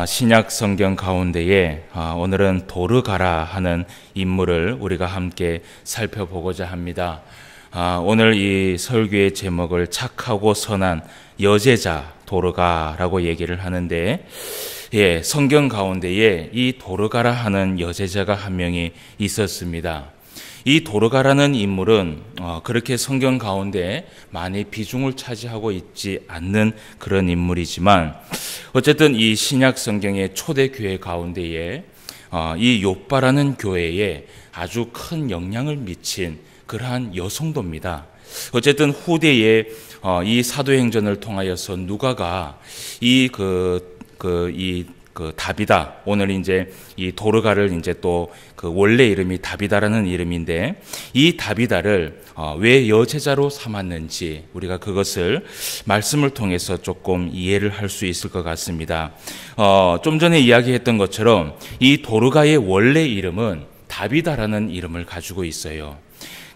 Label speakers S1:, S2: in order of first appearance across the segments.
S1: 신약 성경 가운데에 오늘은 도르가라 하는 인물을 우리가 함께 살펴보고자 합니다. 오늘 이 설교의 제목을 착하고 선한 여제자 도르가라고 얘기를 하는데, 성경 가운데에 이 도르가라 하는 여제자가 한 명이 있었습니다. 이 도르가라는 인물은 그렇게 성경 가운데 많이 비중을 차지하고 있지 않는 그런 인물이지만, 어쨌든 이 신약 성경의 초대 교회 가운데에 이 욥바라는 교회에 아주 큰 영향을 미친 그러한 여성도입니다. 어쨌든 후대에 이 사도행전을 통하여서 누가가 다비다, 오늘 이제 이 도르가를 이제 또 그 원래 이름이 다비다라는 이름인데, 이 다비다를 왜 여제자로 삼았는지 우리가 그것을 말씀을 통해서 조금 이해를 할 수 있을 것 같습니다. 좀 전에 이야기했던 것처럼 이 도르가의 원래 이름은 다비다라는 이름을 가지고 있어요.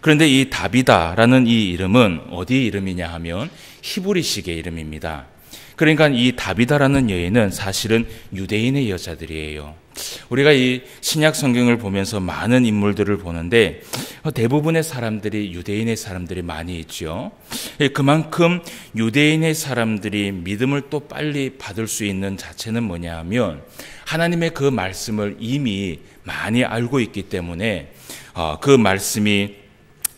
S1: 그런데 이 다비다라는 이 이름은 어디의 이름이냐 하면 히브리식의 이름입니다. 그러니까 이 다비다라는 여인은 사실은 유대인의 여자들이에요. 우리가 이 신약 성경을 보면서 많은 인물들을 보는데 대부분의 사람들이 유대인의 사람들이 많이 있죠. 그만큼 유대인의 사람들이 믿음을 또 빨리 받을 수 있는 자체는 뭐냐 하면 하나님의 그 말씀을 이미 많이 알고 있기 때문에 그 말씀이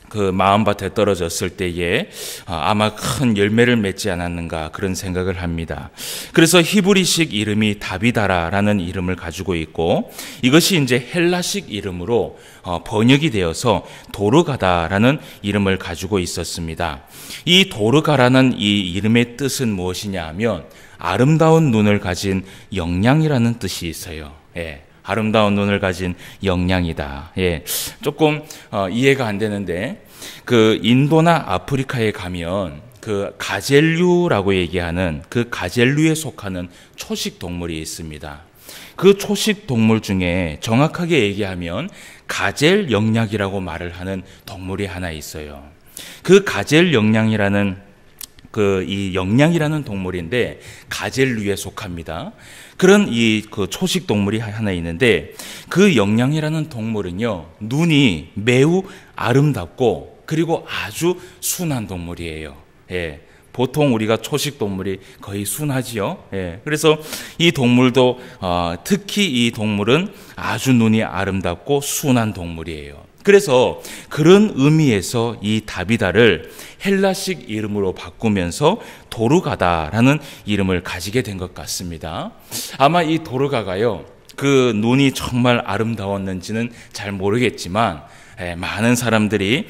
S1: 그 마음밭에 떨어졌을 때에 아마 큰 열매를 맺지 않았는가 그런 생각을 합니다. 그래서 히브리식 이름이 다비다라는 이름을 가지고 있고, 이것이 이제 헬라식 이름으로 번역이 되어서 도르가다라는 이름을 가지고 있었습니다. 이 도르가라는 이 이름의 뜻은 무엇이냐 하면 아름다운 눈을 가진 영양이라는 뜻이 있어요. 아름다운 눈을 가진 영양이다. 조금 이해가 안 되는데, 그 인도나 아프리카에 가면 그 가젤류라고 얘기하는 그 가젤류에 속하는 초식 동물이 있습니다. 그 초식 동물 중에 정확하게 얘기하면 가젤 영양이라고 말을 하는 동물이 하나 있어요. 그 가젤 영양이라는 이 영양이라는 동물인데 가젤류에 속합니다. 그런 그 초식 동물이 하나 있는데, 그 영양이라는 동물은요, 눈이 매우 아름답고 그리고 아주 순한 동물이에요. 보통 우리가 초식 동물이 거의 순하지요. 그래서 이 동물도 특히 이 동물은 아주 눈이 아름답고 순한 동물이에요. 그래서 그런 의미에서 이 다비다를 헬라식 이름으로 바꾸면서 도르가다라는 이름을 가지게 된 것 같습니다. 아마 이 도르가가요, 그 눈이 정말 아름다웠는지는 잘 모르겠지만 많은 사람들이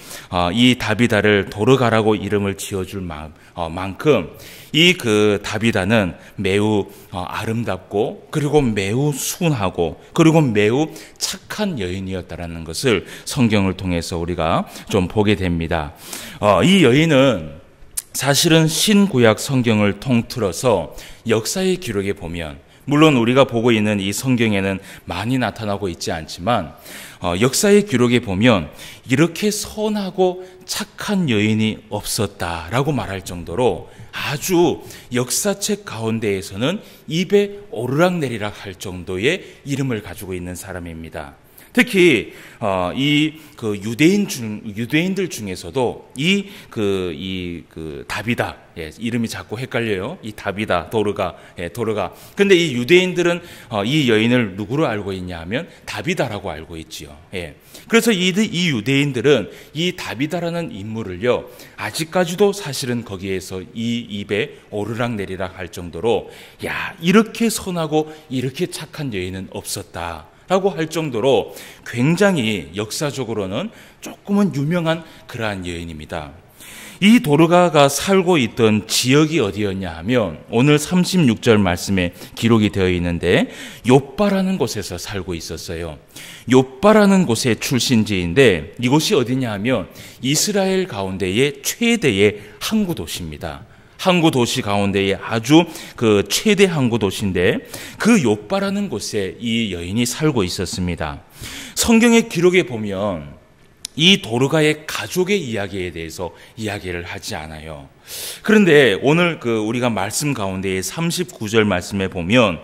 S1: 이 다비다를 도르가라고 이름을 지어줄 만큼 이 그 다비다는 매우 아름답고 그리고 매우 순하고 그리고 매우 착한 여인이었다라는 것을 성경을 통해서 우리가 좀 보게 됩니다. 이 여인은 사실은 신구약 성경을 통틀어서 역사의 기록에 보면, 물론 우리가 보고 있는 이 성경에는 많이 나타나고 있지 않지만 역사의 기록에 보면 이렇게 선하고 착한 여인이 없었다라고 말할 정도로 아주 역사책 가운데에서는 입에 오르락내리락 할 정도의 이름을 가지고 있는 사람입니다. 특히 이 그 유대인들 중에서도 이 다비다, 이름이 자꾸 헷갈려요. 이 다비다, 도르가. 근데 이 유대인들은 이 여인을 누구로 알고 있냐 하면 다비다라고 알고 있지요. 그래서 이 유대인들은 이 다비다라는 인물을요, 아직까지도 사실은 거기에서 이 입에 오르락내리락 할 정도로, 이렇게 선하고 이렇게 착한 여인은 없었다 라고 할 정도로 굉장히 역사적으로는 조금은 유명한 그러한 여인입니다. 이 도르가가 살고 있던 지역이 어디였냐 하면 오늘 36절 말씀에 기록이 되어 있는데 욥바라는 곳에서 살고 있었어요. 욥바라는 곳의 출신지인데, 이곳이 어디냐 하면 이스라엘 가운데의 최대의 항구 도시입니다. 항구 도시 가운데에 아주 그 최대 항구 도시인데, 그 욥바라는 곳에 이 여인이 살고 있었습니다. 성경의 기록에 보면 이 도르가의 가족의 이야기에 대해서 이야기를 하지 않아요. 그런데 오늘 우리가 말씀 가운데 39절 말씀에 보면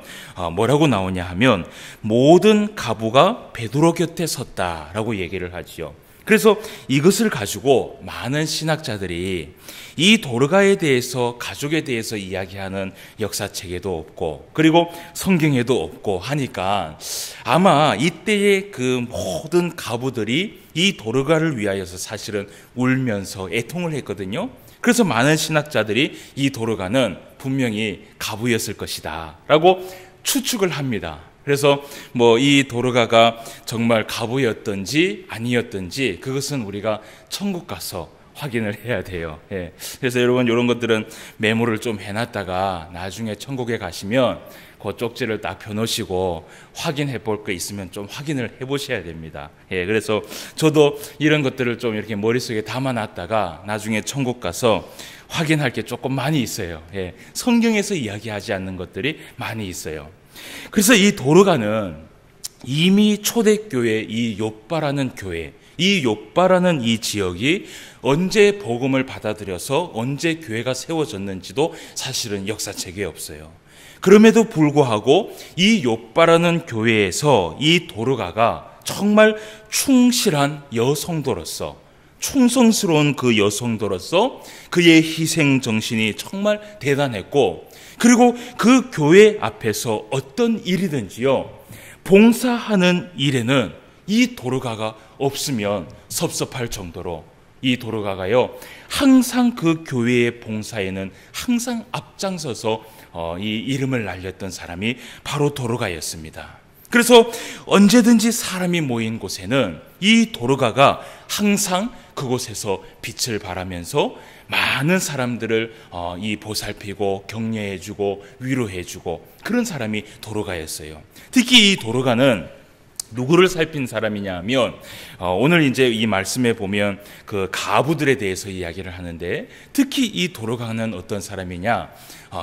S1: 뭐라고 나오냐 하면 모든 가부가 베드로 곁에 섰다라고 얘기를 하지요. 그래서 이것을 가지고 많은 신학자들이 이 도르가에 대해서, 가족에 대해서 이야기하는 역사책에도 없고 그리고 성경에도 없고 하니까 아마 이때의 그 모든 가부들이 이 도르가를 위하여서 사실은 울면서 애통을 했거든요. 그래서 많은 신학자들이 이 도르가는 분명히 가부였을 것이다 라고 추측을 합니다. 그래서 이 도르가가 정말 가부였던지 아니었던지 그것은 우리가 천국 가서 확인을 해야 돼요. 예. 그래서 여러분 이런 것들은 메모를 좀 해놨다가 나중에 천국에 가시면 그 쪽지를 딱 펴놓으시고 확인해 볼 거 있으면 좀 확인을 해보셔야 됩니다. 예. 그래서 저도 이런 것들을 좀 이렇게 머릿속에 담아놨다가 나중에 천국 가서 확인할 게 조금 많이 있어요. 예. 성경에서 이야기하지 않는 것들이 많이 있어요. 그래서 이 도르가는 이미 초대교회 이 욥바라는 교회, 이 욥바라는 이 지역이 언제 복음을 받아들여서 언제 교회가 세워졌는지도 사실은 역사책에 없어요. 그럼에도 불구하고 이 욥바라는 교회에서 이 도르가가 정말 충실한 여성도로서, 충성스러운 그 여성도로서 그의 희생 정신이 정말 대단했고, 그리고 그 교회 앞에서 어떤 일이든지요, 봉사하는 일에는 이 도르가가 없으면 섭섭할 정도로 이 도르가가요 항상 그 교회의 봉사에는 항상 앞장서서 이 이름을 날렸던 사람이 바로 도르가였습니다. 그래서 언제든지 사람이 모인 곳에는 이 도르가가 항상 그곳에서 빛을 발하면서 많은 사람들을 이 보살피고 격려해주고 위로해주고 그런 사람이 도르가였어요. 특히 이 도르가는 누구를 살핀 사람이냐 하면 오늘 이제 이 말씀에 보면 그 가부들에 대해서 이야기를 하는데 특히 이 도르가는 어떤 사람이냐,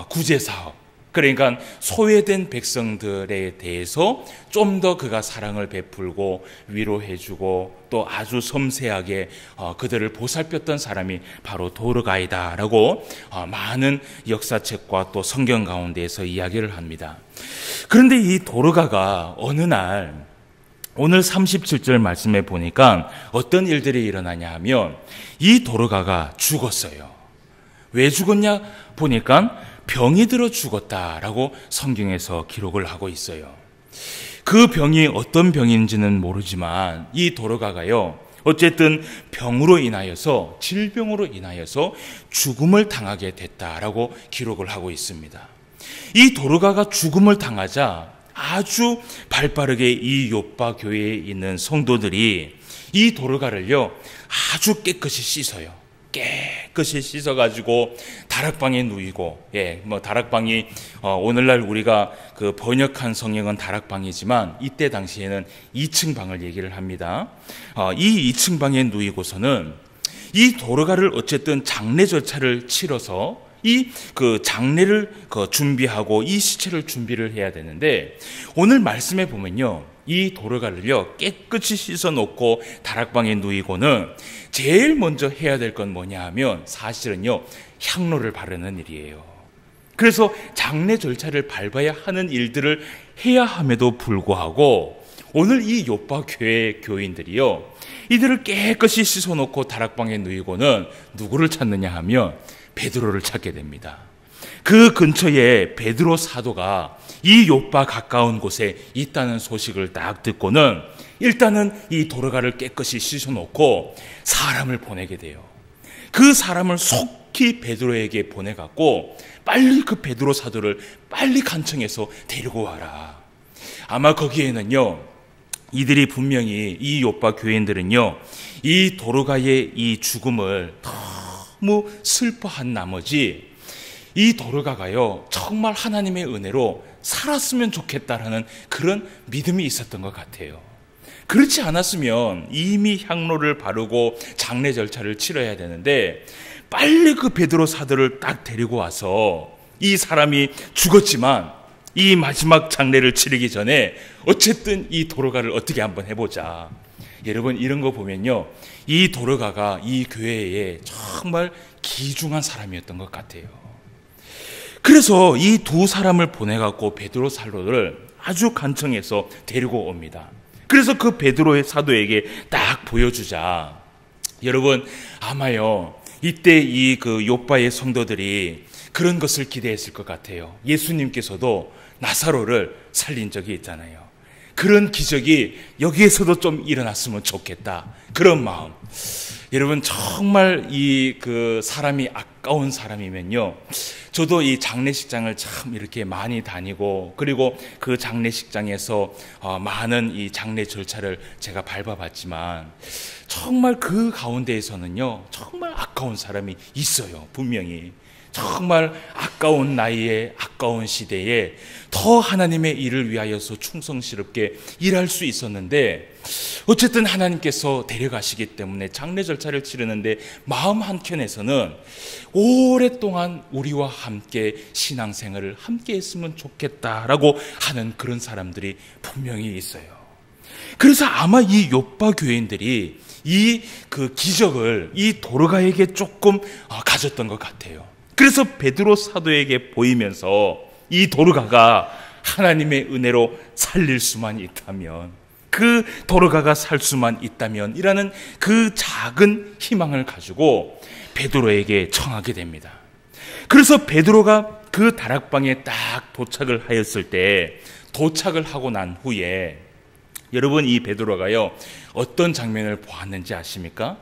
S1: 구제사업, 그러니까 소외된 백성들에 대해서 좀 더 그가 사랑을 베풀고 위로해주고 또 아주 섬세하게 그들을 보살폈던 사람이 바로 도르가이다라고 많은 역사책과 또 성경 가운데에서 이야기를 합니다. 그런데 이 도르가가 어느 날 오늘 37절 말씀에 보니까 어떤 일들이 일어나냐 하면 이 도르가가 죽었어요. 왜 죽었냐 보니까 병이 들어 죽었다라고 성경에서 기록을 하고 있어요. 그 병이 어떤 병인지는 모르지만 이 도르가가요 어쨌든 병으로 인하여서, 질병으로 인하여서 죽음을 당하게 됐다라고 기록을 하고 있습니다. 이 도르가가 죽음을 당하자 아주 발빠르게 이 욥바 교회에 있는 성도들이 이 도르가를요 아주 깨끗이 씻어요. 깨끗이 씻어가지고 다락방에 누이고, 다락방이 오늘날 우리가 그 번역한 성경은 다락방이지만 이때 당시에는 2층 방을 얘기를 합니다. 이 2층 방에 누이고서는 이 도르가를 어쨌든 장례 절차를 치러서 이 그 장례를 준비하고 이 시체를 준비를 해야 되는데 오늘 말씀에 보면요 이 도르가를요 깨끗이 씻어 놓고 다락방에 누이고는 제일 먼저 해야 될 건 뭐냐 하면 사실은요 향로를 바르는 일이에요. 그래서 장례 절차를 밟아야 하는 일들을 해야 함에도 불구하고 오늘 이 욥바 교회 교인들이요 이들을 깨끗이 씻어 놓고 다락방에 누이고는 누구를 찾느냐 하면 베드로를 찾게 됩니다. 그 근처에 베드로 사도가 이 욥바 가까운 곳에 있다는 소식을 딱 듣고는 일단은 이 도르가를 깨끗이 씻어놓고 사람을 보내게 돼요. 그 사람을 속히 베드로에게 보내갖고 빨리 그 베드로 사도를 빨리 간청해서 데리고 와라. 아마 거기에는요 이들이 분명히 이 욥바 교인들은요 이 도르가의 이 죽음을 너무 슬퍼한 나머지 이 도르가가요 정말 하나님의 은혜로 살았으면 좋겠다라는 그런 믿음이 있었던 것 같아요. 그렇지 않았으면 이미 향로를 바르고 장례 절차를 치러야 되는데 빨리 그 베드로 사도를 딱 데리고 와서 이 사람이 죽었지만 이 마지막 장례를 치르기 전에 어쨌든 이 도르가를 어떻게 한번 해보자. 여러분 이런 거 보면요, 이 도르가가 이 교회에 정말 귀중한 사람이었던 것 같아요. 그래서 이 두 사람을 보내갖고 베드로 사도를 아주 간청해서 데리고 옵니다. 그래서 그 베드로의 사도에게 딱 보여주자, 여러분 아마요 이때 이 그 요빠의 성도들이 그런 것을 기대했을 것 같아요. 예수님께서도 나사로를 살린 적이 있잖아요. 그런 기적이 여기에서도 좀 일어났으면 좋겠다, 그런 마음. 여러분 정말 이 그 사람이 아까운 사람이면요, 저도 이 장례식장을 참 이렇게 많이 다니고, 그리고 그 장례식장에서 많은 이 장례 절차를 제가 밟아봤지만 정말 그 가운데에서는요 정말 아까운 사람이 있어요. 분명히 정말 아까운 나이에, 아까운 시대에 더 하나님의 일을 위하여서 충성스럽게 일할 수 있었는데, 어쨌든 하나님께서 데려가시기 때문에 장례 절차를 치르는데 마음 한켠에서는 오랫동안 우리와 함께 신앙생활을 함께 했으면 좋겠다라고 하는 그런 사람들이 분명히 있어요. 그래서 아마 이 요빠 교인들이 이 그 기적을 이 도르가에게 조금 가졌던 것 같아요. 그래서 베드로 사도에게 보이면서 이 도르가가 하나님의 은혜로 살릴 수만 있다면, 그 도르가가 살 수만 있다면 이라는 그 작은 희망을 가지고 베드로에게 청하게 됩니다. 그래서 베드로가 그 다락방에 딱 도착을 하였을 때, 도착을 하고 난 후에 여러분 이 베드로가요 어떤 장면을 보았는지 아십니까?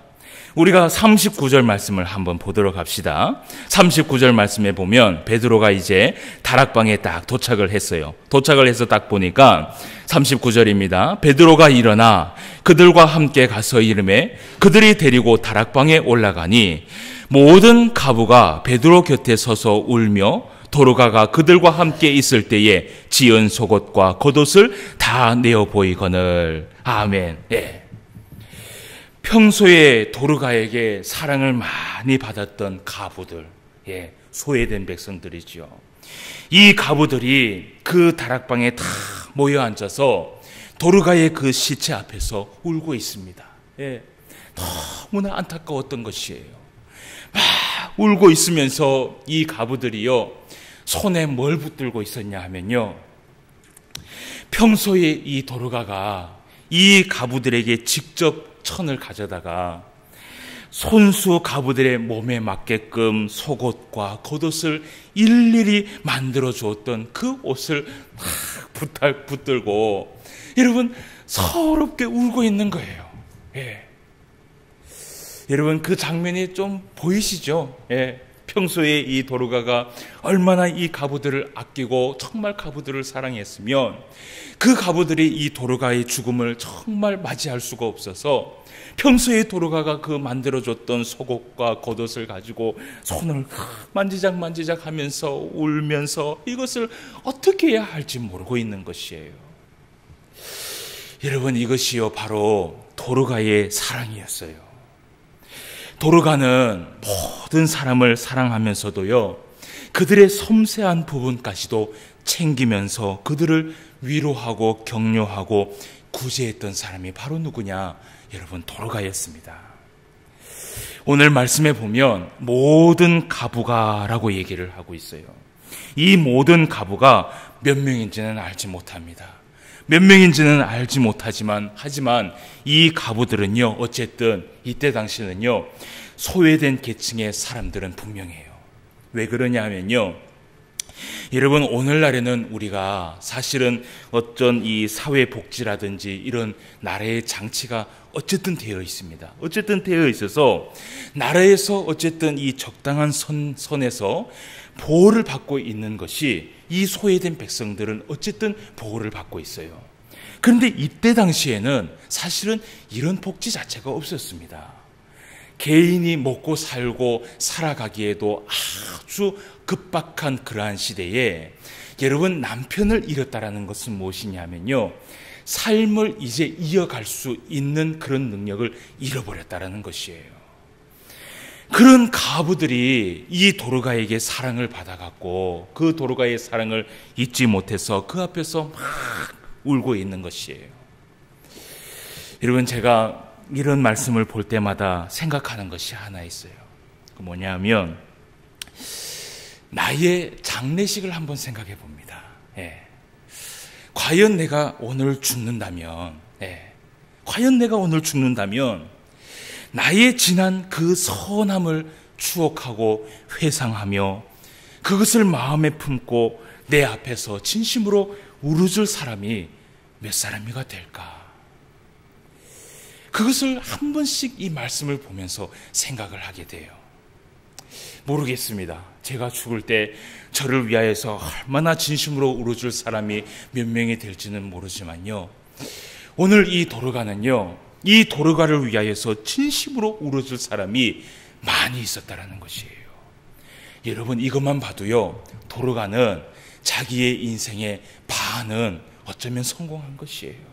S1: 우리가 39절 말씀을 한번 보도록 합시다. 39절 말씀에 보면 베드로가 이제 다락방에 딱 도착을 했어요. 도착을 해서 딱 보니까 39절입니다. 베드로가 일어나 그들과 함께 가서 이르매 그들이 데리고 다락방에 올라가니 모든 가부가 베드로 곁에 서서 울며 도르가가 그들과 함께 있을 때에 지은 속옷과 겉옷을 다 내어 보이거늘. 아멘. 예. 평소에 도르가에게 사랑을 많이 받았던 가부들, 소외된 백성들이죠. 이 가부들이 그 다락방에 다 모여 앉아서 도르가의 그 시체 앞에서 울고 있습니다. 너무나 안타까웠던 것이에요. 막 울고 있으면서 이 가부들이요 손에 뭘 붙들고 있었냐 하면요, 평소에 이 도르가가 이 가부들에게 직접 천을 가져다가 손수 가부들의 몸에 맞게끔 속옷과 겉옷을 일일이 만들어 주었던 그 옷을 붙들고 여러분 서럽게 울고 있는 거예요. 여러분 그 장면이 좀 보이시죠? 평소에 이 도르가가 얼마나 이 가부들을 아끼고 정말 가부들을 사랑했으면 그 가부들이 이 도르가의 죽음을 정말 맞이할 수가 없어서 평소에 도르가가 그 만들어줬던 속옷과 겉옷을 가지고 손을 만지작 하면서 울면서 이것을 어떻게 해야 할지 모르고 있는 것이에요. 여러분 이것이요 바로 도르가의 사랑이었어요. 도르가는 모든 사람을 사랑하면서도요 그들의 섬세한 부분까지도 챙기면서 그들을 위로하고 격려하고 구제했던 사람이 바로 누구냐? 여러분 도르가였습니다. 오늘 말씀에 보면 모든 가부가라고 얘기를 하고 있어요. 이 모든 가부가 몇 명인지는 알지 못합니다. 몇 명인지는 알지 못하지만 하지만 이 가부들은요 어쨌든 이때 당시는요 소외된 계층의 사람들은 분명해요. 왜 그러냐 하면요, 여러분 오늘날에는 우리가 사실은 어떤 이 사회복지라든지 이런 나라의 장치가 어쨌든 되어 있습니다. 어쨌든 되어 있어서 나라에서 어쨌든 이 적당한 선에서 보호를 받고 있는 것이 이 소외된 백성들은 어쨌든 보호를 받고 있어요. 그런데 이때 당시에는 사실은 이런 복지 자체가 없었습니다. 개인이 먹고 살고 살아가기에도 아주 급박한 그러한 시대에 여러분 남편을 잃었다라는 것은 무엇이냐면요, 삶을 이제 이어갈 수 있는 그런 능력을 잃어버렸다라는 것이에요. 그런 가부들이 이 도르가에게 사랑을 받아갖고 그 도르가의 사랑을 잊지 못해서 그 앞에서 막 울고 있는 것이에요. 여러분, 제가 이런 말씀을 볼 때마다 생각하는 것이 하나 있어요. 그 뭐냐면 나의 장례식을 한번 생각해 봅니다. 과연 내가 오늘 죽는다면, 과연 내가 오늘 죽는다면 나의 지난 그 선함을 추억하고 회상하며 그것을 마음에 품고 내 앞에서 진심으로 울어줄 사람이 몇 사람이가 될까? 그것을 한 번씩 이 말씀을 보면서 생각을 하게 돼요. 모르겠습니다. 제가 죽을 때 저를 위하여서 얼마나 진심으로 울어줄 사람이 몇 명이 될지는 모르지만요, 오늘 이 도르가는요, 이 도르가를 위하여서 진심으로 울어줄 사람이 많이 있었다라는 것이에요. 여러분, 이것만 봐도요, 도르가는 자기의 인생의 반은 어쩌면 성공한 것이에요.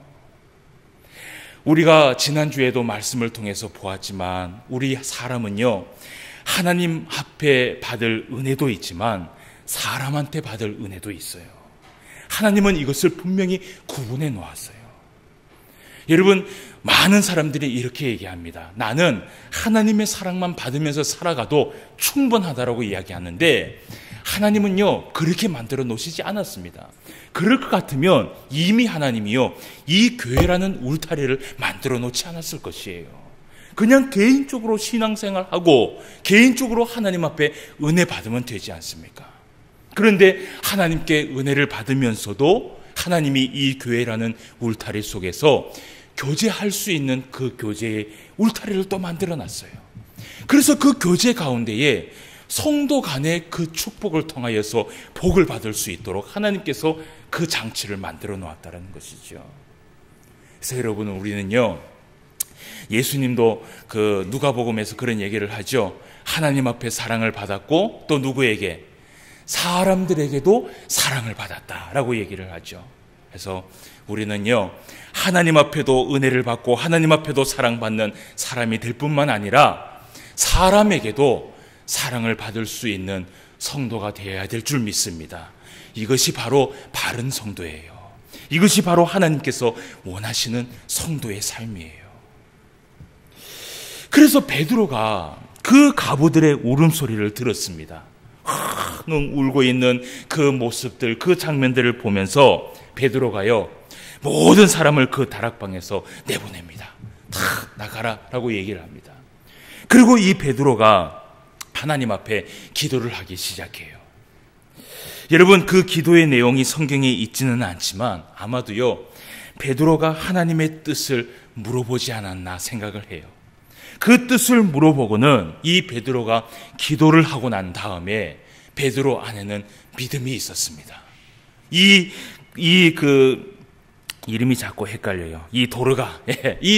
S1: 우리가 지난주에도 말씀을 통해서 보았지만 우리 사람은요, 하나님 앞에 받을 은혜도 있지만 사람한테 받을 은혜도 있어요. 하나님은 이것을 분명히 구분해 놓았어요. 여러분, 많은 사람들이 이렇게 얘기합니다. 나는 하나님의 사랑만 받으면서 살아가도 충분하다라고 이야기하는데, 하나님은요, 그렇게 만들어 놓으시지 않았습니다. 그럴 것 같으면 이미 하나님이요, 이 교회라는 울타리를 만들어 놓지 않았을 것이에요. 그냥 개인적으로 신앙생활하고 개인적으로 하나님 앞에 은혜 받으면 되지 않습니까? 그런데 하나님께 은혜를 받으면서도 하나님이 이 교회라는 울타리 속에서 교제할 수 있는 그 교제의 울타리를 또 만들어 놨어요. 그래서 그 교제 가운데에 성도 간의 그 축복을 통하여서 복을 받을 수 있도록 하나님께서 그 장치를 만들어 놓았다는 것이죠. 그래서 여러분, 우리는요, 예수님도 그 누가복음에서 그런 얘기를 하죠. 하나님 앞에 사랑을 받았고 또 누구에게? 사람들에게도 사랑을 받았다라고 얘기를 하죠. 그래서 우리는요, 하나님 앞에도 은혜를 받고 하나님 앞에도 사랑받는 사람이 될 뿐만 아니라 사람에게도 사랑을 받을 수 있는 성도가 되어야 될 줄 믿습니다. 이것이 바로 바른 성도예요. 이것이 바로 하나님께서 원하시는 성도의 삶이에요. 그래서 베드로가 그 과부들의 울음소리를 들었습니다. 울고 있는 그 모습들, 그 장면들을 보면서 베드로가요, 모든 사람을 그 다락방에서 내보냅니다. 다 나가라 라고 얘기를 합니다. 그리고 이 베드로가 하나님 앞에 기도를 하기 시작해요. 여러분, 그 기도의 내용이 성경에 있지는 않지만 아마도요, 베드로가 하나님의 뜻을 물어보지 않았나 생각을 해요. 그 뜻을 물어보고는 이 베드로가 기도를 하고 난 다음에 베드로 안에는 믿음이 있었습니다. 이름이 자꾸 헷갈려요. 이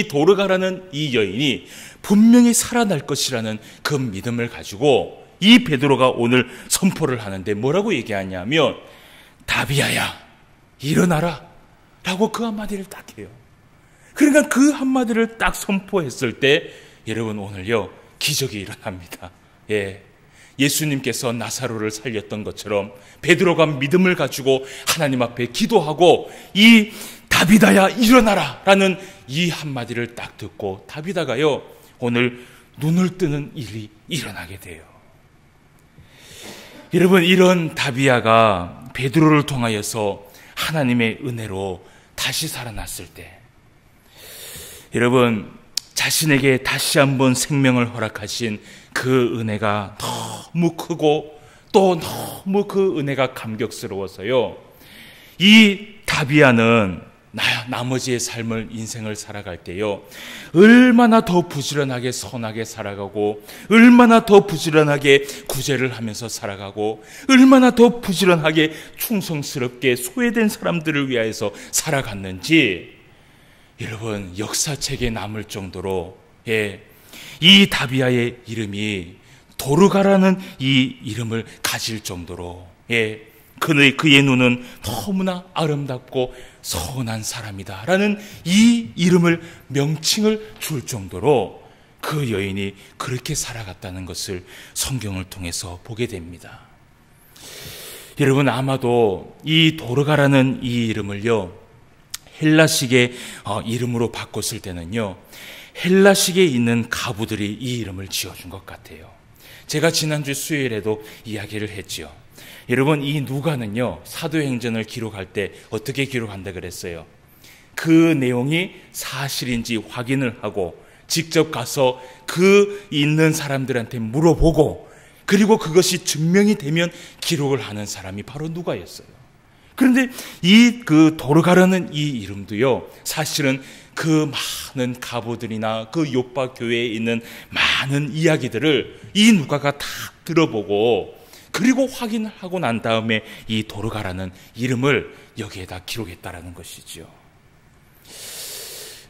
S1: 도르가라는 이 여인이 분명히 살아날 것이라는 그 믿음을 가지고 이 베드로가 오늘 선포를 하는데 뭐라고 얘기하냐면, 다비아야, 일어나라 라고 그 한마디를 딱 해요. 그러니까 그 한마디를 딱 선포했을 때 여러분, 오늘요, 기적이 일어납니다. 예수님께서 나사로를 살렸던 것처럼 베드로가 믿음을 가지고 하나님 앞에 기도하고 이 다비다야 일어나라 라는 이 한마디를 딱 듣고 다비다가요, 오늘 눈을 뜨는 일이 일어나게 돼요. 여러분, 이런 다비아가 베드로를 통하여서 하나님의 은혜로 다시 살아났을 때, 여러분, 자신에게 다시 한번 생명을 허락하신 그 은혜가 너무 크고 또 너무 그 은혜가 감격스러워서요, 이 다비아는 나머지의 삶을, 인생을 살아갈 때요, 얼마나 더 부지런하게 선하게 살아가고, 얼마나 더 부지런하게 구제를 하면서 살아가고, 얼마나 더 부지런하게 충성스럽게 소외된 사람들을 위하여서 살아갔는지, 여러분, 역사책에 남을 정도로, 이 다비아의 이름이 도르가라는 이 이름을 가질 정도로, 그의 눈은 너무나 아름답고 선한 사람이다 라는 이 이름을, 명칭을 줄 정도로 그 여인이 그렇게 살아갔다는 것을 성경을 통해서 보게 됩니다. 여러분, 아마도 이 도르가라는 이 이름을요, 헬라식의 이름으로 바꿨을 때는요, 헬라식에 있는 가부들이 이 이름을 지어준 것 같아요. 제가 지난주 수요일에도 이야기를 했지요. 여러분, 이 누가는요, 사도행전을 기록할 때 어떻게 기록한다 그랬어요? 그 내용이 사실인지 확인을 하고 직접 가서 그 있는 사람들한테 물어보고, 그리고 그것이 증명이 되면 기록을 하는 사람이 바로 누가였어요. 그런데 그 도르가라는 이 이름도요, 사실은 그 많은 가부들이나 그 요파 교회에 있는 많은 이야기들을 이 누가가 다 들어보고, 그리고 확인을 하고 난 다음에 이 도르가라는 이름을 여기에다 기록했다라는 것이지요.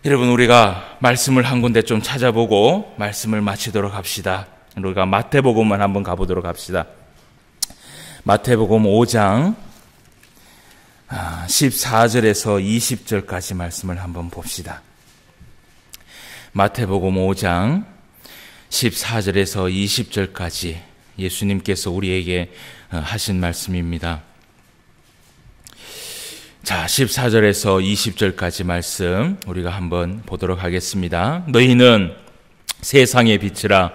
S1: 여러분, 우리가 말씀을 한 군데 좀 찾아보고 말씀을 마치도록 합시다. 우리가 마태복음만 한번 가보도록 합시다. 마태복음 5장 14절에서 20절까지 말씀을 한번 봅시다. 마태복음 5장 14절에서 20절까지 예수님께서 우리에게 하신 말씀입니다. 자, 14절에서 20절까지 말씀 우리가 한번 보도록 하겠습니다. 너희는 세상의 빛이라.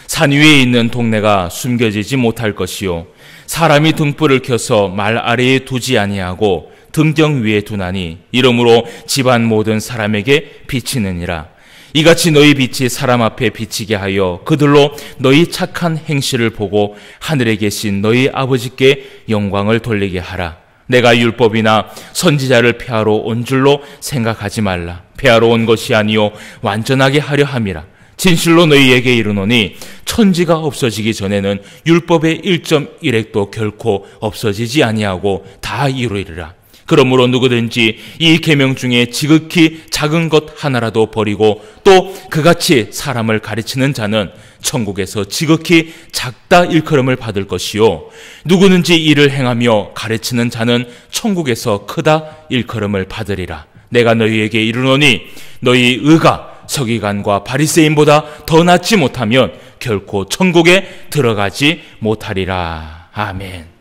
S1: 산 위에 있는 동네가 숨겨지지 못할 것이요, 사람이 등불을 켜서 말 아래에 두지 아니하고 등경 위에 두나니 이러므로 집안 모든 사람에게 비치느니라. 이같이 너희 빛이 사람 앞에 비치게 하여 그들로 너희 착한 행실을 보고 하늘에 계신 너희 아버지께 영광을 돌리게 하라. 내가 율법이나 선지자를 폐하러 온 줄로 생각하지 말라. 폐하러 온 것이 아니요 완전하게 하려 함이라. 진실로 너희에게 이르노니 천지가 없어지기 전에는 율법의 1.1획도 결코 없어지지 아니하고 다 이루리라. 그러므로 누구든지 이 계명 중에 지극히 작은 것 하나라도 버리고 또 그같이 사람을 가르치는 자는 천국에서 지극히 작다 일컬음을 받을 것이요, 누구든지 이를 행하며 가르치는 자는 천국에서 크다 일컬음을 받으리라. 내가 너희에게 이르노니 너희 의가 서기관과 바리새인보다 더 낫지 못하면 결코 천국에 들어가지 못하리라. 아멘.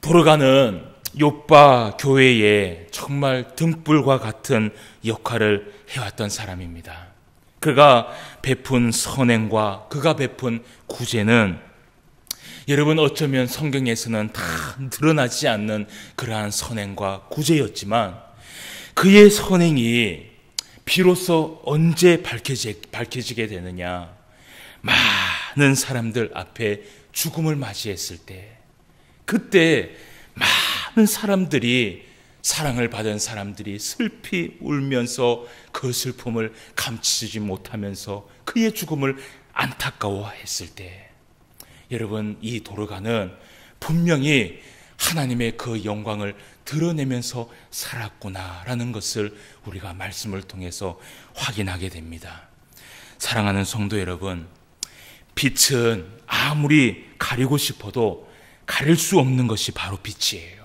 S1: 도르가는 요빠 교회에 정말 등불과 같은 역할을 해왔던 사람입니다. 그가 베푼 선행과 그가 베푼 구제는 여러분, 어쩌면 성경에서는 다 드러나지 않는 그러한 선행과 구제였지만, 그의 선행이 비로소 언제 밝혀지게 되느냐, 많은 사람들 앞에 죽음을 맞이했을 때, 그때 많은 사람들이, 사랑을 받은 사람들이 슬피 울면서 그 슬픔을 감추지 못하면서 그의 죽음을 안타까워했을 때, 여러분, 이 도르가는 분명히 하나님의 그 영광을 드러내면서 살았구나라는 것을 우리가 말씀을 통해서 확인하게 됩니다. 사랑하는 성도 여러분, 빛은 아무리 가리고 싶어도 가릴 수 없는 것이 바로 빛이에요.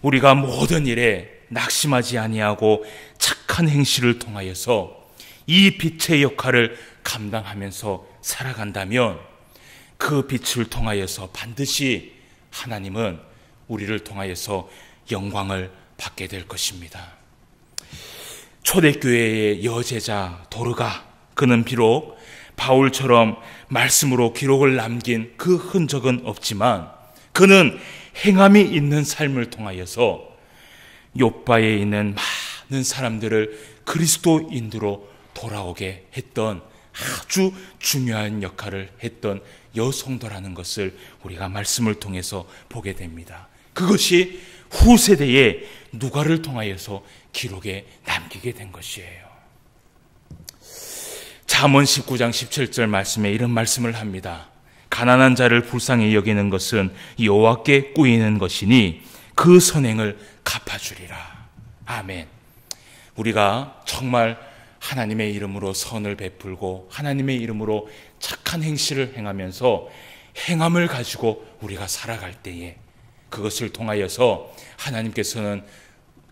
S1: 우리가 모든 일에 낙심하지 아니하고 착한 행실을 통하여서 이 빛의 역할을 감당하면서 살아간다면 그 빛을 통하여서 반드시 하나님은 우리를 통하여서 영광을 받게 될 것입니다. 초대교회의 여제자 도르가, 그는 비록 바울처럼 말씀으로 기록을 남긴 그 흔적은 없지만 그는 행함이 있는 삶을 통하여서 요빠에 있는 많은 사람들을 그리스도인으로 돌아오게 했던 아주 중요한 역할을 했던 여성도라는 것을 우리가 말씀을 통해서 보게 됩니다. 그것이 후세대의 누가를 통하여서 기록에 남기게 된 것이에요. 잠언 19장 17절 말씀에 이런 말씀을 합니다. 가난한 자를 불쌍히 여기는 것은 여호와께 꾸이는 것이니 그 선행을 갚아주리라. 아멘. 우리가 정말 하나님의 이름으로 선을 베풀고 하나님의 이름으로 착한 행실을 행하면서 행함을 가지고 우리가 살아갈 때에 그것을 통하여서 하나님께서는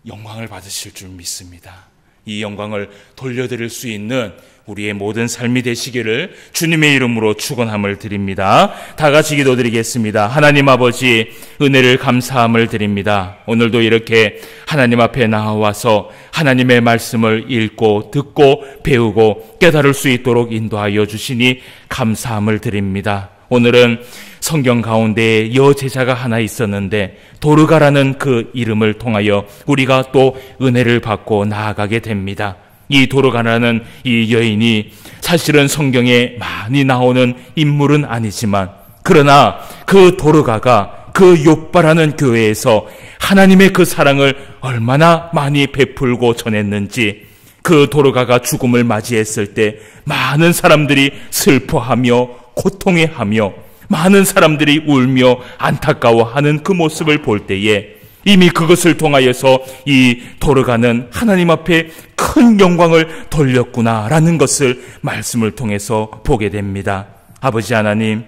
S1: 영광을 받으실 줄 믿습니다. 이 영광을 돌려드릴 수 있는 우리의 모든 삶이 되시기를 주님의 이름으로 축원함을 드립니다. 다 같이 기도드리겠습니다. 하나님 아버지, 은혜를 감사함을 드립니다. 오늘도 이렇게 하나님 앞에 나와서 하나님의 말씀을 읽고 듣고 배우고 깨달을 수 있도록 인도하여 주시니 감사함을 드립니다. 오늘은 성경 가운데 여제자가 하나 있었는데 도르가라는 그 이름을 통하여 우리가 또 은혜를 받고 나아가게 됩니다. 이 도르가라는 이 여인이 사실은 성경에 많이 나오는 인물은 아니지만, 그러나 그 도르가가 그 욥바라는 교회에서 하나님의 그 사랑을 얼마나 많이 베풀고 전했는지, 그 도르가가 죽음을 맞이했을 때 많은 사람들이 슬퍼하며 고통해하며 많은 사람들이 울며 안타까워하는 그 모습을 볼 때에 이미 그것을 통하여서 이 도르가는 하나님 앞에 큰 영광을 돌렸구나라는 것을 말씀을 통해서 보게 됩니다. 아버지 하나님,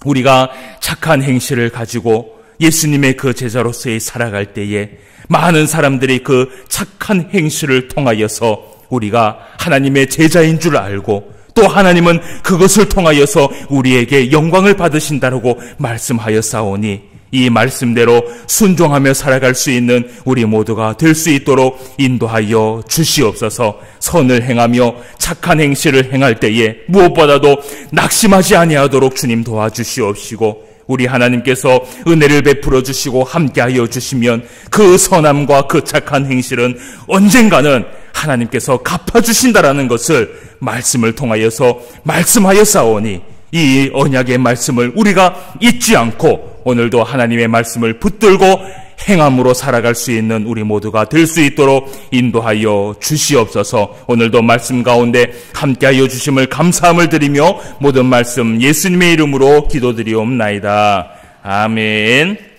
S1: 우리가 착한 행실을 가지고 예수님의 그 제자로서의 살아갈 때에 많은 사람들이 그 착한 행실을 통하여서 우리가 하나님의 제자인 줄 알고, 또 하나님은 그것을 통하여서 우리에게 영광을 받으신다라고 말씀하였사오니 이 말씀대로 순종하며 살아갈 수 있는 우리 모두가 될 수 있도록 인도하여 주시옵소서. 선을 행하며 착한 행실을 행할 때에 무엇보다도 낙심하지 아니하도록 주님 도와주시옵시고, 우리 하나님께서 은혜를 베풀어 주시고 함께하여 주시면 그 선함과 그 착한 행실은 언젠가는 하나님께서 갚아주신다라는 것을 말씀을 통하여서 말씀하였사오니, 이 언약의 말씀을 우리가 잊지 않고 오늘도 하나님의 말씀을 붙들고 행함으로 살아갈 수 있는 우리 모두가 될 수 있도록 인도하여 주시옵소서. 오늘도 말씀 가운데 함께하여 주심을 감사함을 드리며 모든 말씀 예수님의 이름으로 기도드리옵나이다. 아멘.